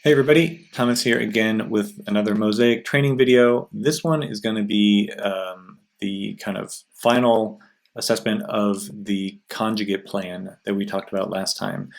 Hey everybody, Thomas here again with another Mosaic training video. This one is going to be the kind of final assessment of the conjugate plan that we talked about last time.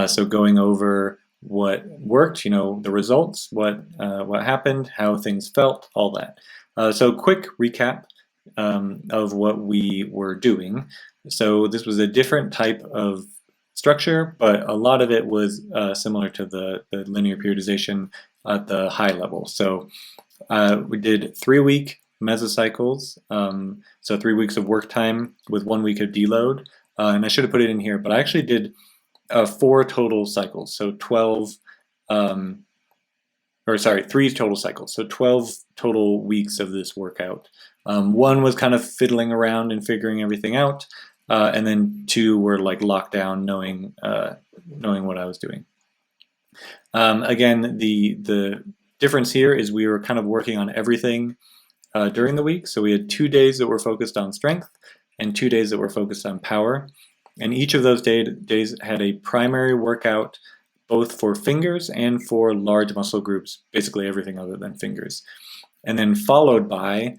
So going over what worked, the results, what happened, how things felt, all that. So quick recap of what we were doing. So this was a different type of structure, but a lot of it was similar to the linear periodization at the high level. So we did 3-week mesocycles, so 3 weeks of work time with 1 week of deload. And I should have put it in here, but I actually did 4 total cycles, so 12, or sorry, 3 total cycles, so 12 total weeks of this workout. One was kind of fiddling around and figuring everything out, and then 2 were like locked down, knowing what I was doing. Again, the difference here is we were kind of working on everything during the week. So we had 2 days that were focused on strength and 2 days that were focused on power. And each of those days had a primary workout both for fingers and for large muscle groups, basically everything other than fingers. And then followed by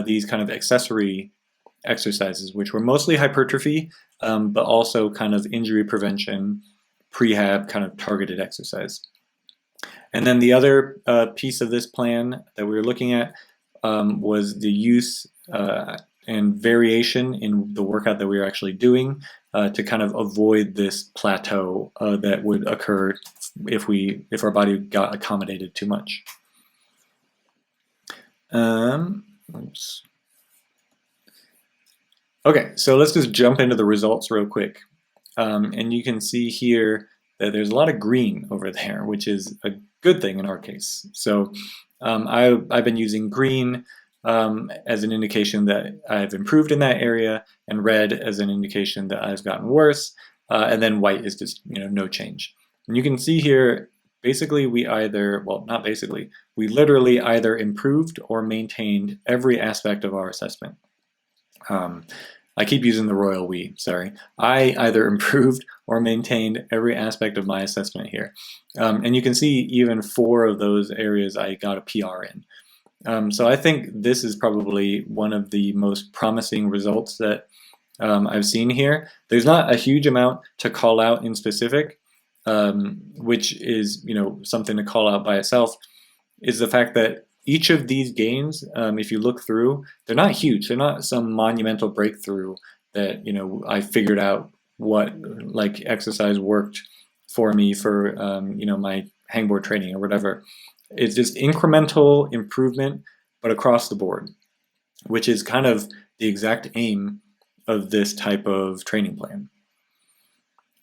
these kind of accessory exercises, which were mostly hypertrophy, but also kind of injury prevention, prehab, kind of targeted exercise. And then the other piece of this plan that we were looking at was the use and variation in the workout that we were actually doing to kind of avoid this plateau that would occur if our body got accommodated too much. Oops. Okay, so let's just jump into the results real quick. And you can see here that there's a lot of green over there, which is a good thing in our case. So I've been using green as an indication that I've improved in that area, and red as an indication that I've gotten worse, and then white is just no change. And you can see here, basically we literally either improved or maintained every aspect of our assessment. I keep using the royal we, sorry. I either improved or maintained every aspect of my assessment here. And you can see even 4 of those areas I got a PR in. So I think this is probably one of the most promising results that I've seen here. There's not a huge amount to call out in specific, which is something to call out by itself, is the fact that each of these gains, if you look through, they're not huge. They're not some monumental breakthrough that I figured out what exercise worked for me for my hangboard training or whatever. It's just incremental improvement, but across the board, which is kind of the exact aim of this type of training plan.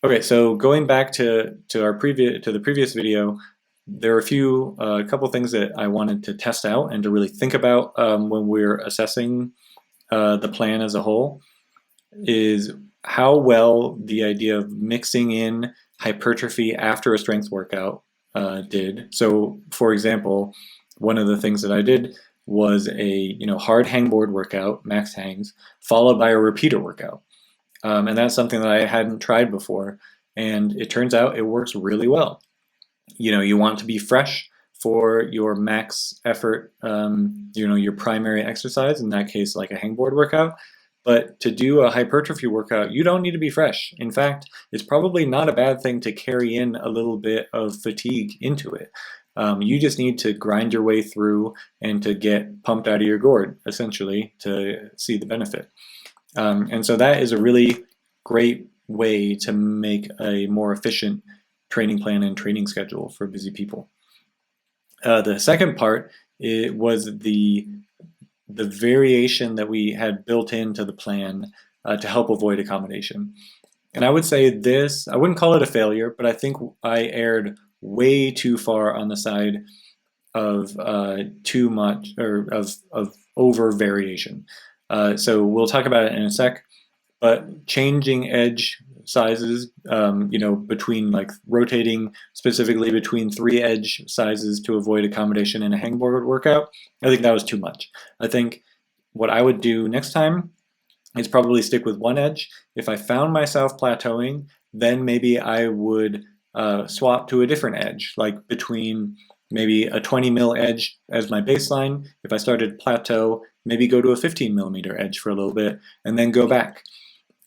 Okay, so going back to the previous video, there are a couple things that I wanted to test out and to really think about when we're assessing the plan as a whole, is how well the idea of mixing in hypertrophy after a strength workout did. So for example, one of the things that I did was a hard hangboard workout, max hangs, followed by a repeater workout. And that's something that I hadn't tried before, and it turns out it works really well. You want to be fresh for your max effort, your primary exercise, in that case like a hangboard workout. But to do a hypertrophy workout, you don't need to be fresh. In fact, it's probably not a bad thing to carry in a little bit of fatigue into it. You just need to grind your way through and to get pumped out of your gourd, essentially, to see the benefit. And so that is a really great way to make a more efficient training plan and training schedule for busy people. The second part, it was the variation that we had built into the plan to help avoid accommodation. And I would say this, I wouldn't call it a failure, but I think I erred way too far on the side of too much, or of over variation. So we'll talk about it in a sec, but changing edge sizes, between rotating specifically between 3 edge sizes to avoid accommodation in a hangboard workout, I think that was too much. I think what I would do next time is probably stick with 1 edge. If I found myself plateauing, then maybe I would swap to a different edge, like between maybe a 20 mil edge as my baseline. If I started plateau, maybe go to a 15 millimeter edge for a little bit and then go back,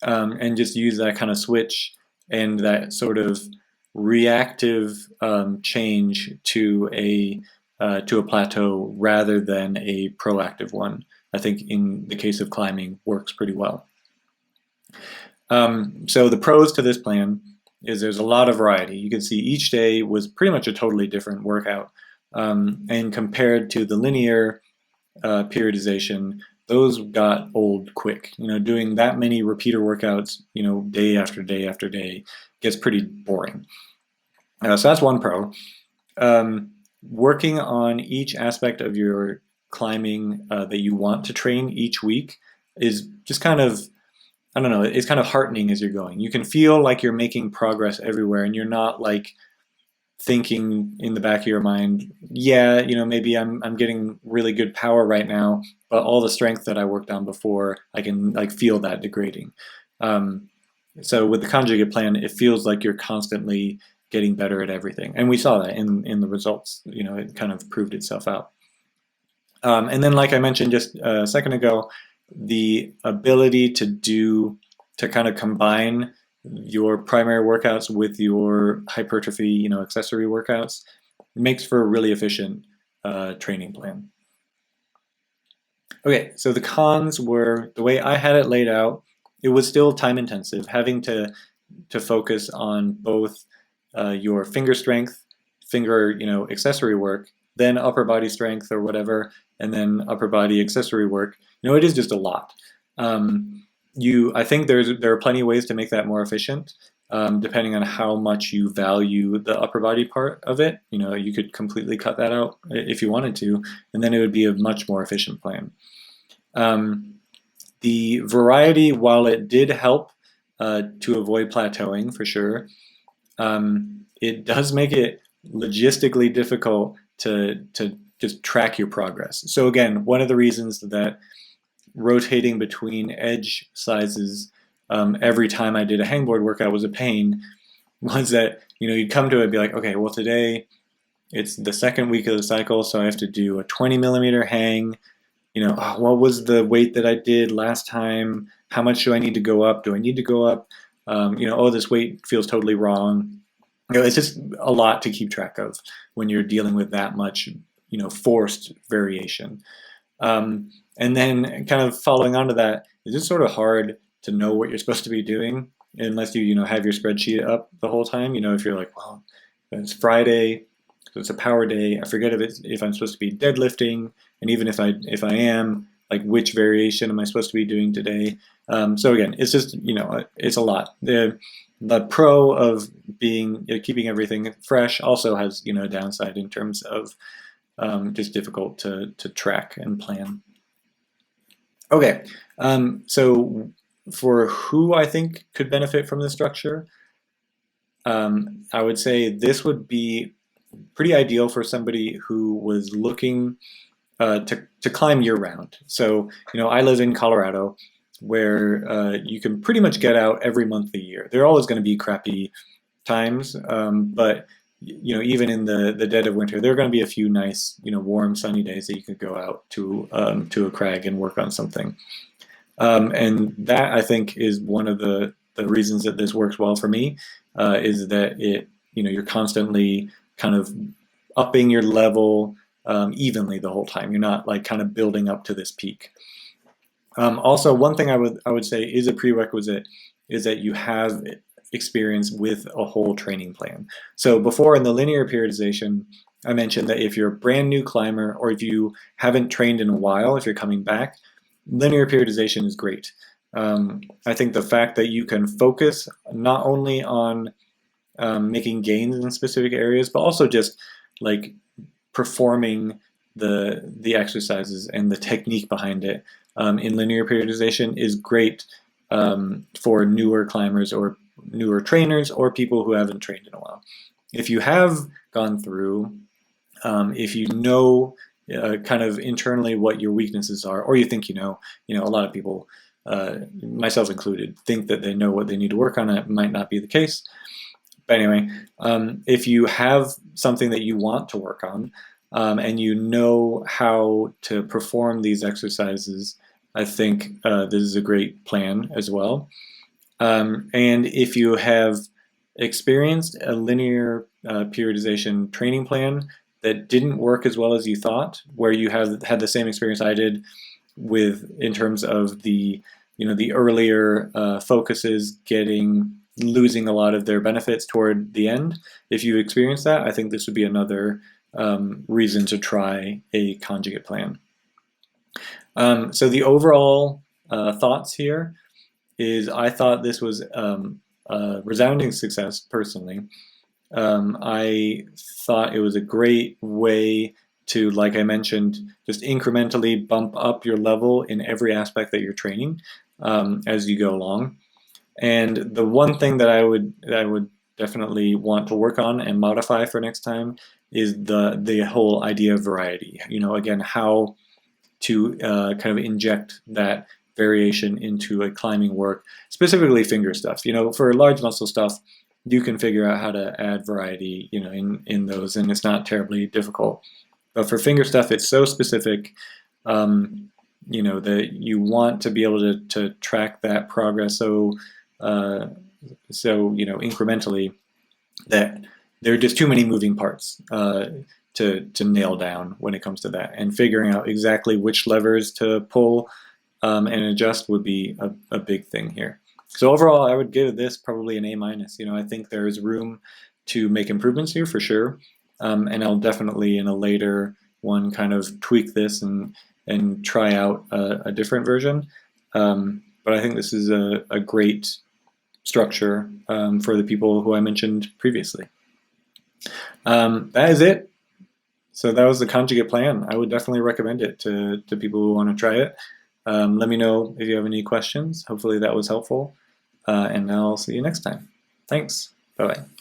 and just use that kind of switch and that sort of reactive change to a plateau rather than a proactive one. I think in the case of climbing works pretty well. So the pros to this plan is there's a lot of variety. You can see each day was pretty much a totally different workout. And compared to the linear periodization, those got old quick. Doing that many repeater workouts, day after day after day gets pretty boring. So that's one pro. Working on each aspect of your climbing that you want to train each week is just kind of, I don't know, it's kind of heartening as you're going. You can feel like you're making progress everywhere, and you're not like thinking in the back of your mind, yeah, maybe I'm getting really good power right now, but all the strength that I worked on before, I can like feel that degrading. So with the conjugate plan, it feels like you're constantly getting better at everything, and we saw that in the results. It kind of proved itself out. And then, like I mentioned just a second ago, the ability to kind of combine your primary workouts with your hypertrophy, accessory workouts makes for a really efficient training plan. Okay, so the cons were the way I had it laid out. It was still time intensive, having to focus on both your finger strength, finger accessory work, then upper body strength or whatever, and then upper body accessory work. It is just a lot. I think there are plenty of ways to make that more efficient, depending on how much you value the upper body part of it. You could completely cut that out if you wanted to, and then it would be a much more efficient plan. The variety, while it did help to avoid plateauing for sure, it does make it logistically difficult to just track your progress. So again, one of the reasons that rotating between edge sizes every time I did a hangboard workout was a pain was that you'd come to it and be like, okay, well today it's the second week of the cycle, so I have to do a 20 millimeter hang. What was the weight that I did last time? How much do I need to go up? Do I need to go up? Oh, this weight feels totally wrong. It's just a lot to keep track of when you're dealing with that much, forced variation. And then kind of following on to that, it's just sort of hard to know what you're supposed to be doing unless you have your spreadsheet up the whole time. If you're like, well, it's Friday, so it's a power day. I forget if I'm supposed to be deadlifting, and even if I am, like which variation am I supposed to be doing today? So again, it's just it's a lot. The pro of keeping everything fresh also has a downside in terms of just difficult to track and plan. Okay, so for who I think could benefit from this structure, I would say this would be pretty ideal for somebody who was looking to climb year-round. So I live in Colorado, where you can pretty much get out every month of the year. There are always going to be crappy times, but even in the dead of winter, there are going to be a few nice, warm, sunny days that you could go out to a crag and work on something. And that, I think, is one of the reasons that this works well for me, is that you're constantly kind of upping your level evenly the whole time. You're not like kind of building up to this peak. Also, one thing I would say is a prerequisite is that you have experience with a whole training plan. So before in the linear periodization, I mentioned that if you're a brand new climber or if you haven't trained in a while, if you're coming back, linear periodization is great. I think the fact that you can focus not only on making gains in specific areas, but also just like performing the exercises and the technique behind it in linear periodization is great for newer climbers or newer trainers or people who haven't trained in a while. If you have gone through, if you know kind of internally what your weaknesses are, or you think a lot of people, myself included, think that they know what they need to work on. It might not be the case. But anyway, if you have something that you want to work on, and you know how to perform these exercises, I think this is a great plan as well. And if you have experienced a linear periodization training plan that didn't work as well as you thought, where you have had the same experience I did with in terms of the the earlier focuses losing a lot of their benefits toward the end. If you experience that, I think this would be another reason to try a conjugate plan. So the overall thoughts here is I thought this was a resounding success personally. I thought it was a great way to, like I mentioned, just incrementally bump up your level in every aspect that you're training as you go along. And the one thing that I would definitely want to work on and modify for next time is the whole idea of variety. Again, how to kind of inject that variation into a climbing work, specifically finger stuff. For large muscle stuff, you can figure out how to add variety, in those, and it's not terribly difficult. But for finger stuff, it's so specific, that you want to be able to track that progress so incrementally, that there are just too many moving parts to nail down when it comes to that. And figuring out exactly which levers to pull and adjust would be a big thing here. So overall, I would give this probably an A-. I think there is room to make improvements here for sure. And I'll definitely in a later one kind of tweak this and try out a different version. But I think this is a great structure for the people who I mentioned previously. That is it. So that was the conjugate plan. I would definitely recommend it to people who want to try it. Let me know if you have any questions. Hopefully that was helpful. And I'll see you next time. Thanks. Bye-bye.